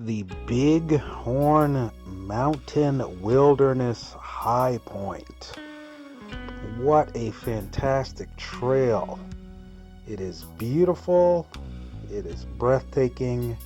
the Bighorn Mountain Wilderness High Point. What a fantastic trail. It is beautiful, it is breathtaking,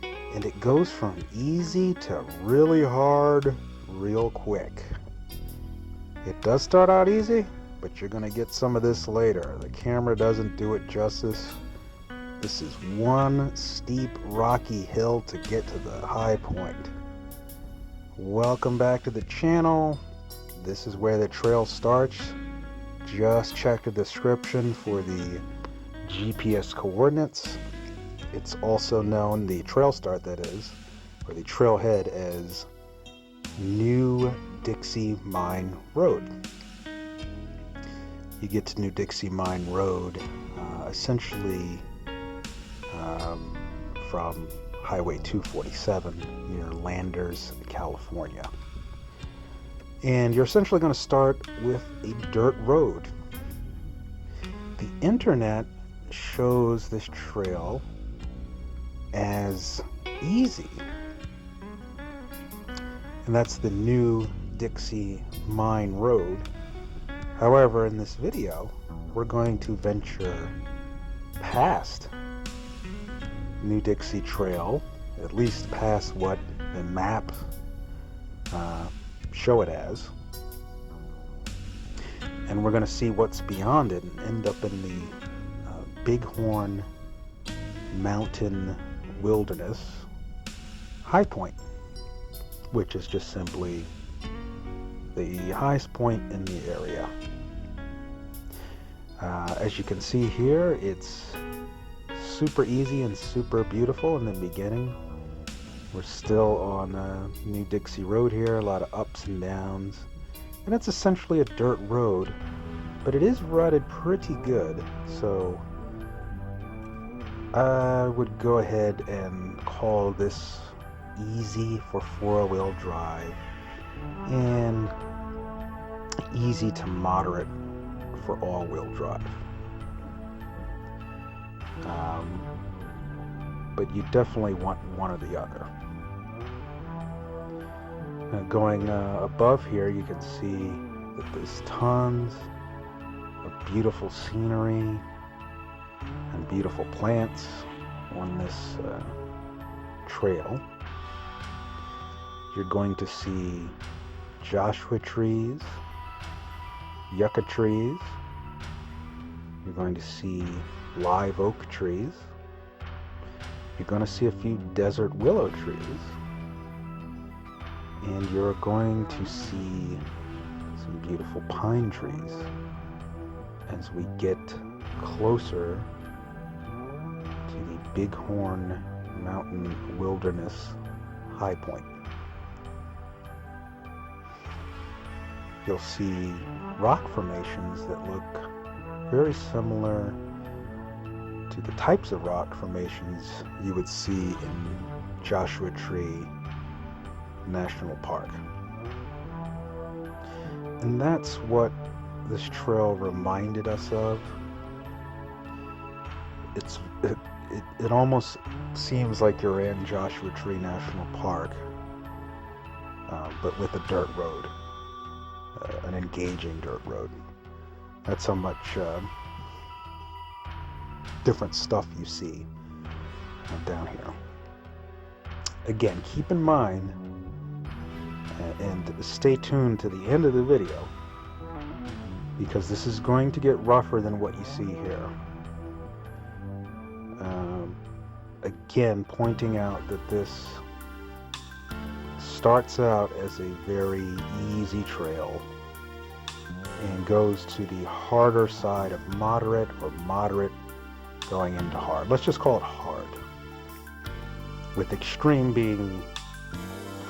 and it goes from easy to really hard real quick. It does start out easy, but you're going to get some of this later. The camera doesn't do it justice. This is one steep rocky hill to get to the high point. Welcome back to the channel. This is where the trail starts. Just check the description for the GPS coordinates. It's also known, the trail start that is, or the trailhead, as New Dixie Mine Road. You get to New Dixie Mine Road essentially from Highway 247 near Landers, California. And you're essentially going to start with a dirt road. The internet shows this trail as easy, and that's the New Dixie Mine Road. However, in this video, we're going to venture past New Dixie Trail, at least past what the map show it as, and we're going to see what's beyond it and end up in the Bighorn Mountain Wilderness High Point, which is just simply the highest point in the area. As you can see here, it's super easy and super beautiful in the beginning. We're still on New Dixie Road here, a lot of ups and downs, and it's essentially a dirt road, but it is rutted pretty good, so I would go ahead and call this easy for four-wheel drive and easy to moderate for all-wheel drive. But you definitely want one or the other. Going above here, you can see that there's tons of beautiful scenery and beautiful plants on this trail. You're going to see Joshua trees, yucca trees. You're going to see live oak trees. You're going to see a few desert willow trees. And you're going to see some beautiful pine trees as we get closer to the Bighorn Mountain Wilderness High Point. You'll see rock formations that look very similar to the types of rock formations you would see in Joshua Tree National Park. And that's what this trail reminded us of. It almost seems like you're in Joshua Tree National Park, but with a dirt road, an engaging dirt road. That's how much different stuff you see down here. Again, keep in mind and stay tuned to the end of the video, because this is going to get rougher than what you see here. Again, pointing out that this starts out as a very easy trail and goes to the harder side of moderate, or moderate going into hard. Let's just call it hard, with extreme being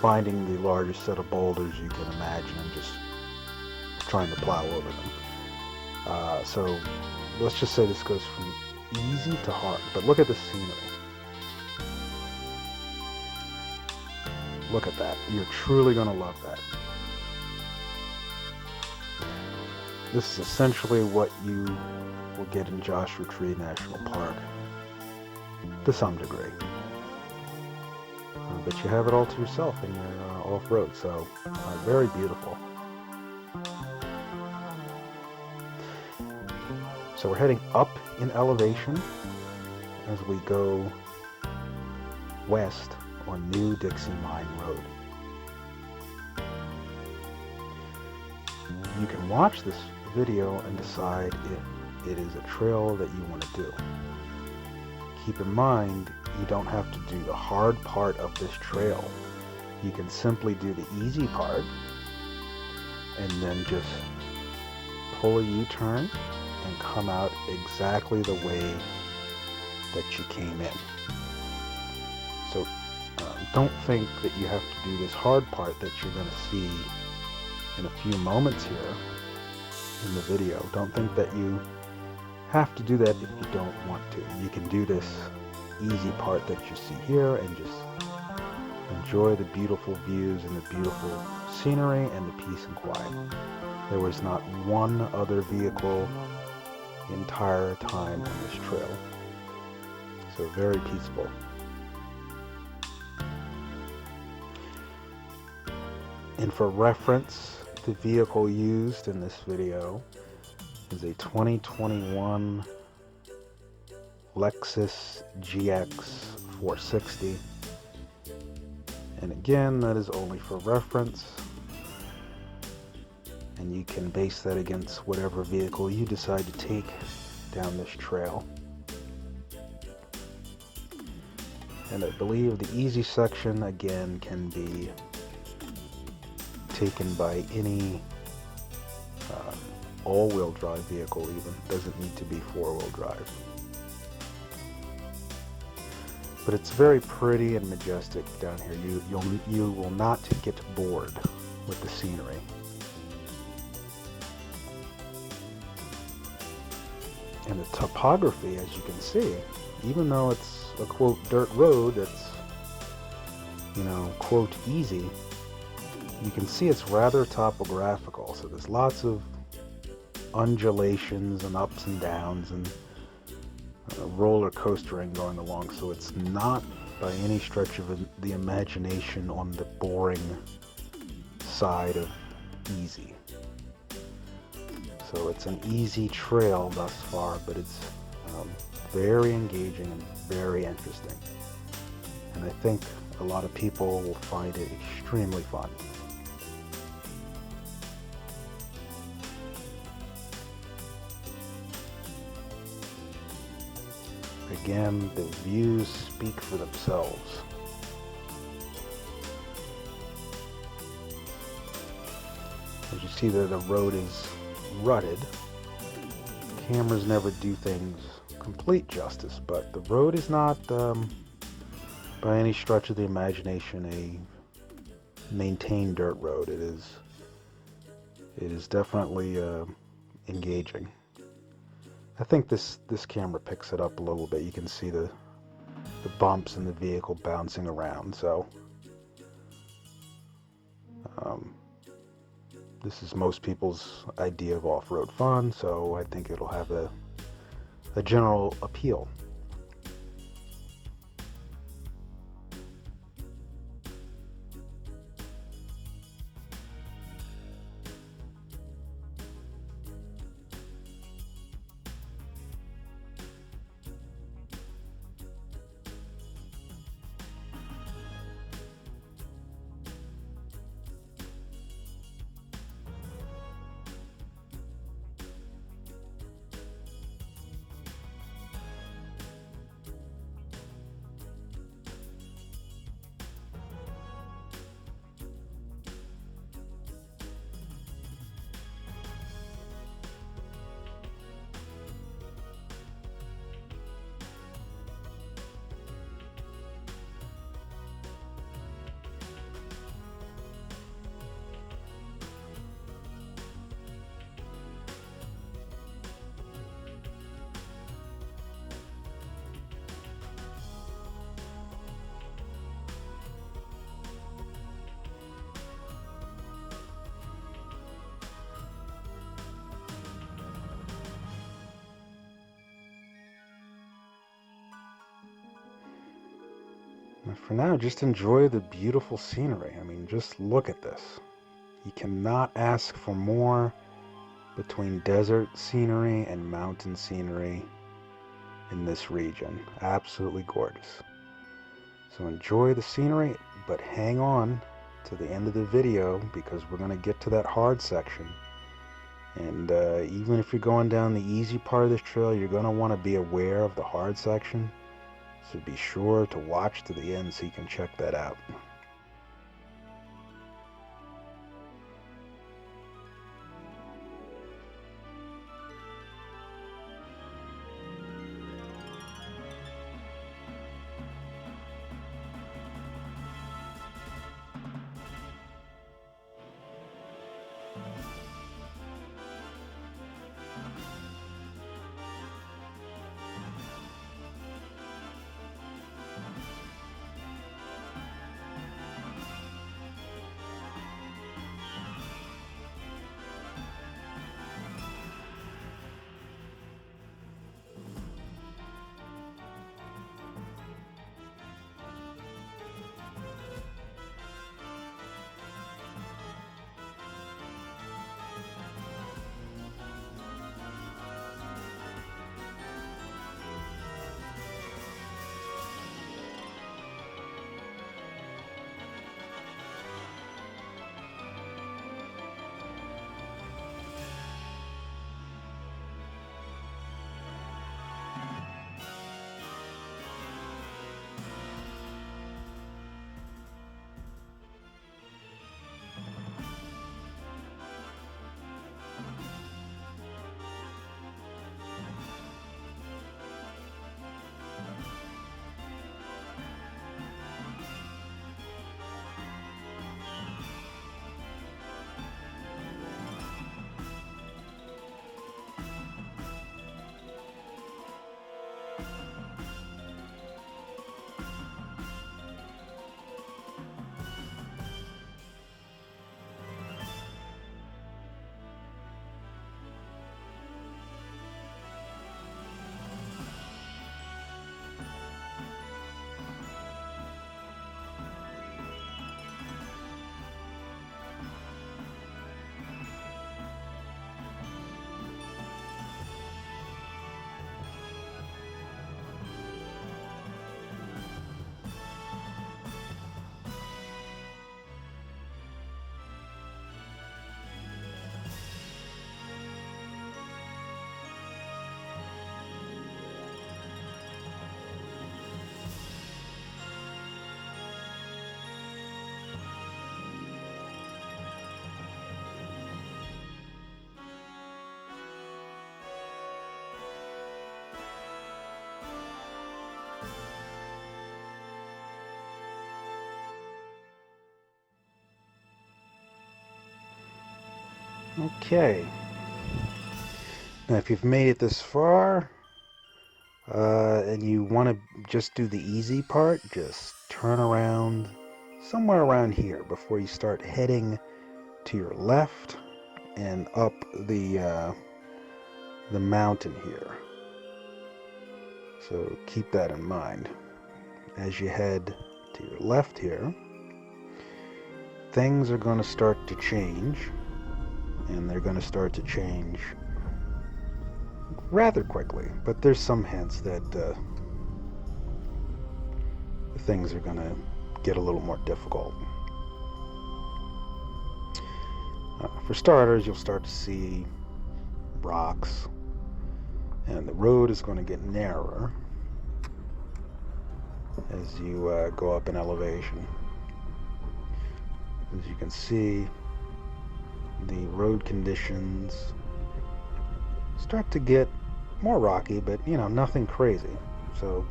finding the largest set of boulders you can imagine and just trying to plow over them. So let's just say this goes from easy to hard. But look at the scenery. Look at that. You're truly going to love that. This is essentially what you will get in Joshua Tree National Park, to some degree. but you have it all to yourself in your off-road. So very beautiful. So we're heading up in elevation as we go west on New Dixie Mine Road. You can watch this video and decide if it is a trail that you want to do. Keep in mind, you don't have to do the hard part of this trail. You can simply do the easy part and then just pull a U-turn and come out exactly the way that you came in. So don't think that you have to do this hard part that you're going to see in a few moments here in the video. Don't think that you have to do that if you don't want to. You can do this easy part that you see here and just enjoy the beautiful views and the beautiful scenery and the peace and quiet. There was not one other vehicle the entire time on this trail. So very peaceful. And for reference, the vehicle used in this video is a 2021 Lexus GX460. And again, that is only for reference. And you can base that against whatever vehicle you decide to take down this trail. And I believe the easy section, again, can be taken by any all-wheel drive vehicle even. Doesn't need to be four-wheel drive. But it's very pretty and majestic down here. You will not get bored with the scenery. And the topography, as you can see, even though it's a quote dirt road that's, you know, quote easy, you can see it's rather topographical. So there's lots of undulations and ups and downs and roller coastering going along. So it's not by any stretch of the imagination on the boring side of easy. So it's an easy trail thus far, but it's very engaging and very interesting. And I think a lot of people will find it extremely fun. Again, the views speak for themselves. As you see that the road is rutted. Cameras never do things complete justice, but the road is not by any stretch of the imagination a maintained dirt road. It is definitely engaging. I think this camera picks it up a little bit. You can see the bumps and the vehicle bouncing around. So this is most people's idea of off-road fun, so I think it'll have a general appeal. for now, just enjoy the beautiful scenery. I mean, just look at this. You cannot ask for more between desert scenery and mountain scenery in this region. Absolutely gorgeous. So enjoy the scenery, but hang on to the end of the video because we're going to get to that hard section. And even if you're going down the easy part of this trail, you're going to want to be aware of the hard section. So be sure to watch to the end so you can check that out. Okay, now if you've made it this far and you want to just do the easy part, just turn around somewhere around here before you start heading to your left and up the mountain here. So keep that in mind. As you head to your left here, things are going to start to change. And they're going to start to change rather quickly, but there's some hints that things are going to get a little more difficult. For starters, you'll start to see rocks, and the road is going to get narrower as you go up in elevation. As you can see, the road conditions start to get more rocky, but nothing crazy. So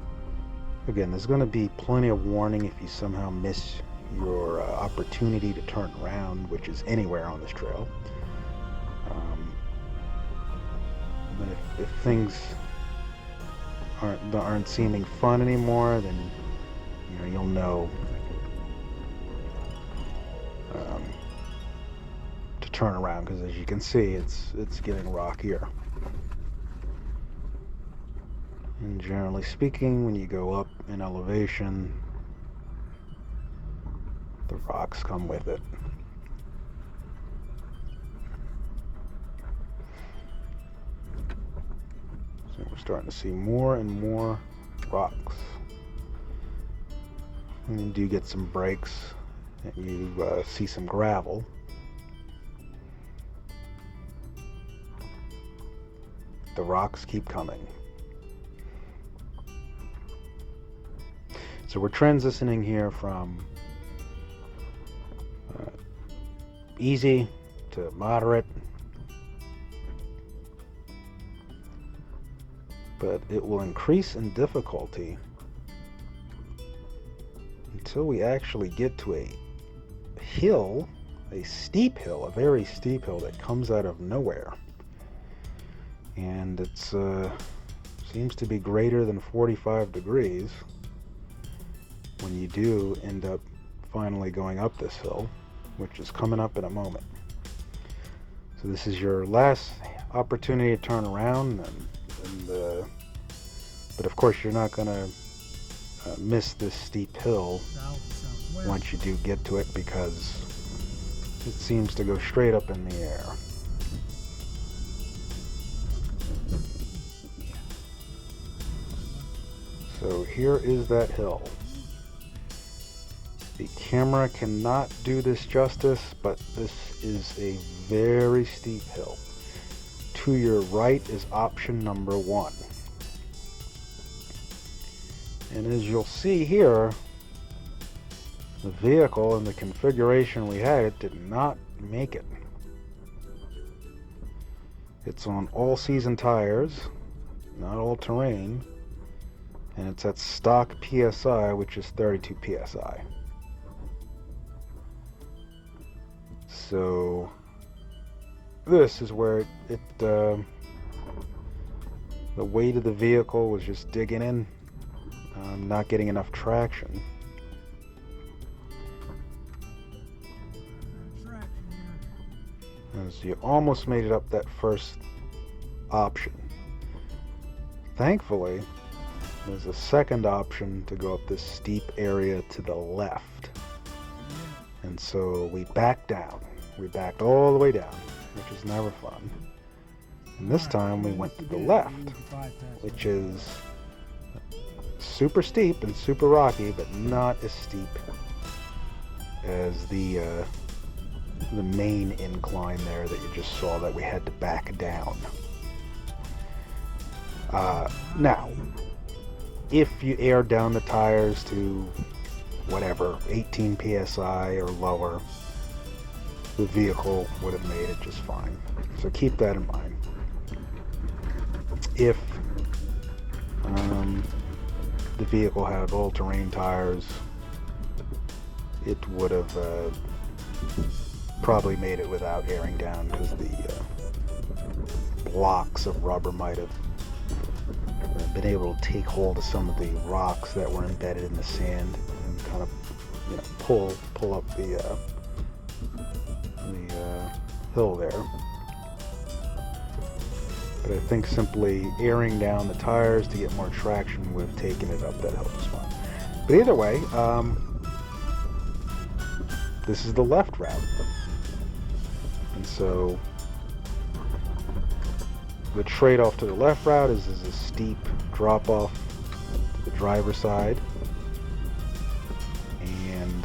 again, there's going to be plenty of warning if you somehow miss your opportunity to turn around, which is anywhere on this trail. But if things aren't seeming fun anymore, then you'll know to turn around, because as you can see, it's getting rockier. And generally speaking, when you go up in elevation, The rocks come with it. So we're starting to see more and more rocks. And you do get some breaks, and you see some gravel. The rocks keep coming. So we're transitioning here from easy to moderate, but it will increase in difficulty until we actually get to a hill, a steep hill, a very steep hill that comes out of nowhere. And it's seems to be greater than 45 degrees when you do end up finally going up this hill, which is coming up in a moment. So this is your last opportunity to turn around, but of course you're not going to miss this steep hill once you do get to it, because it seems to go straight up in the air. So here is that hill. The camera cannot do this justice, but this is a very steep hill. To your right is option number 1. And as you'll see here, the vehicle and the configuration we had, it did not make it. It's on all-season tires, not all-terrain, and it's at stock PSI, which is 32 PSI. So this is where the weight of the vehicle was just digging in, not getting enough traction. As you almost made it up that first option. Thankfully, there's a second option to go up this steep area to the left. And so we backed down. We backed all the way down, which is never fun. And this time we went to the left, which is super steep and super rocky, but not as steep as the main incline there that you just saw that we had to back down. Now, if you air down the tires to whatever, 18 PSI or lower, the vehicle would have made it just fine. So keep that in mind. If the vehicle had all-terrain tires, it would have probably made it without airing down, because the blocks of rubber might have been able to take hold of some of the rocks that were embedded in the sand and kind of, pull up the hill there. But I think simply airing down the tires to get more traction would have taken it up that hill just fine. But either way, this is the left route. And so the trade-off to the left route is a steep drop-off to the driver's side. And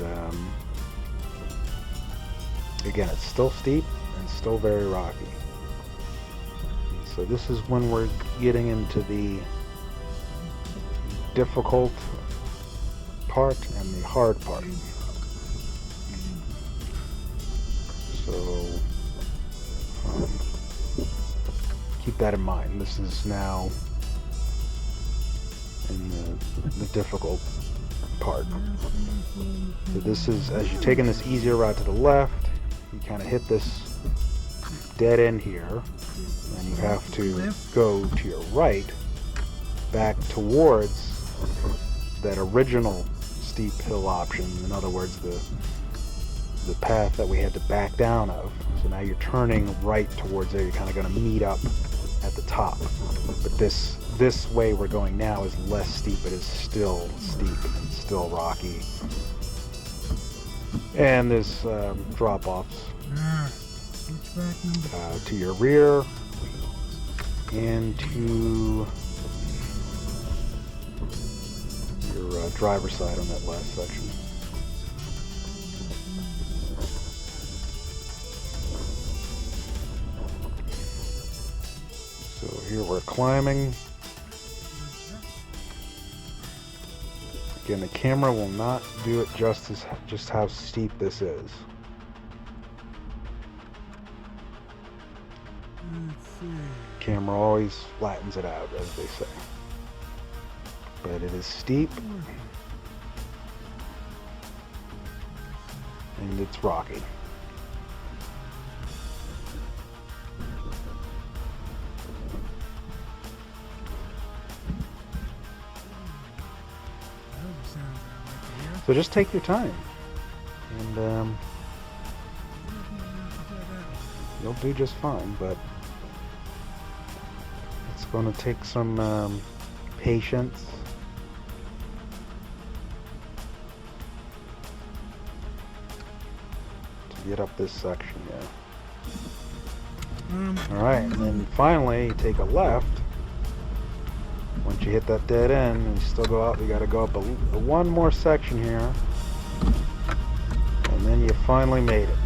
again, it's still steep and still very rocky. So this is when we're getting into the difficult part and the hard part. So keep that in mind. This is now in the difficult part. So this is, as you're taking this easier route to the left, you kind of hit this dead end here, and you have to go to your right, back towards that original steep hill option. In other words, the path that we had to back down of. So now you're turning right towards there. You're kind of going to meet up at the top. But this way we're going now is less steep. It is still steep and still rocky. And there's drop-offs to your rear and to your driver's side on that last section. So here we're climbing. Again, the camera will not do it justice just how steep this is. Camera always flattens it out, as they say. But it is steep and it's rocky. So just take your time, and you'll do just fine. But it's going to take some patience. To get up this section, yeah. Alright, and then finally you take a left. Once you hit that dead end, and you still go out, you got to go up one more section here, and then you finally made it.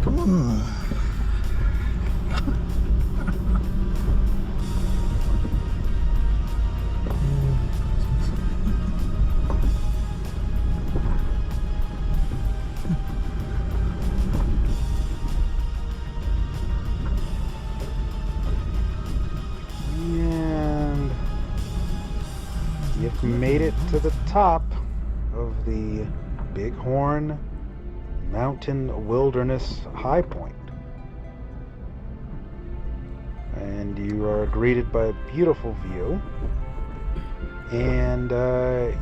Come on, baby. And you've made it to the top of the Bighorn Mountain Wilderness High Point. And you are greeted by a beautiful view. And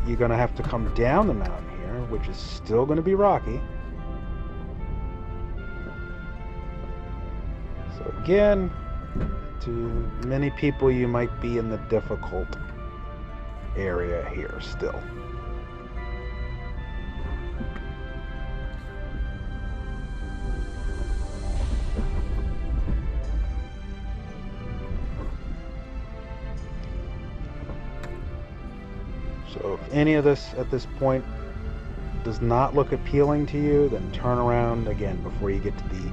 you're going to have to come down the mountain here, which is still going to be rocky. So again, to many people, you might be in the difficult area here still. So if any of this at this point does not look appealing to you, then turn around again before you get to the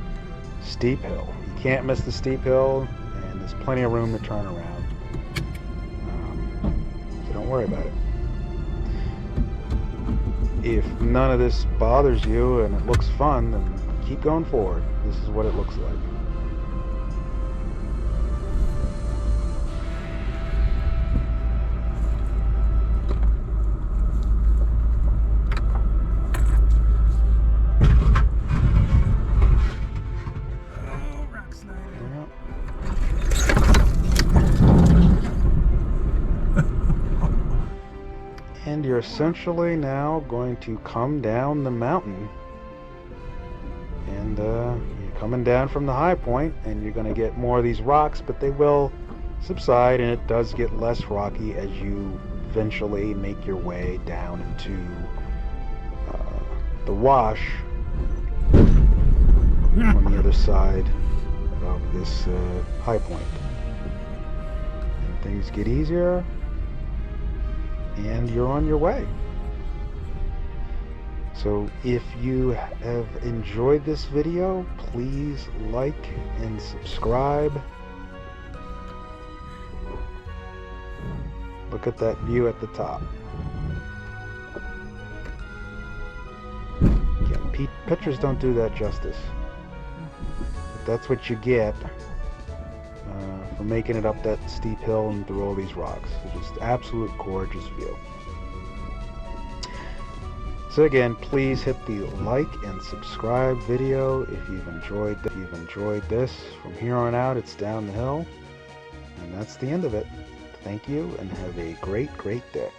steep hill. You can't miss the steep hill, and there's plenty of room to turn around. So don't worry about it. If none of this bothers you and it looks fun, then keep going forward. This is what it looks like. And you're essentially now going to come down the mountain, and you're coming down from the high point, and you're going to get more of these rocks, but they will subside, and it does get less rocky as you eventually make your way down into the wash on the other side of this high point. And things get easier, and you're on your way. So if you have enjoyed this video, please like and subscribe. Look at that view at the top. Again, pictures don't do that justice. But that's what you get for making it up that steep hill and through all these rocks. It's just absolute gorgeous view. So again, please hit the like and subscribe video if you've enjoyed this. From here on out, it's down the hill. And that's the end of it. Thank you and have a great day.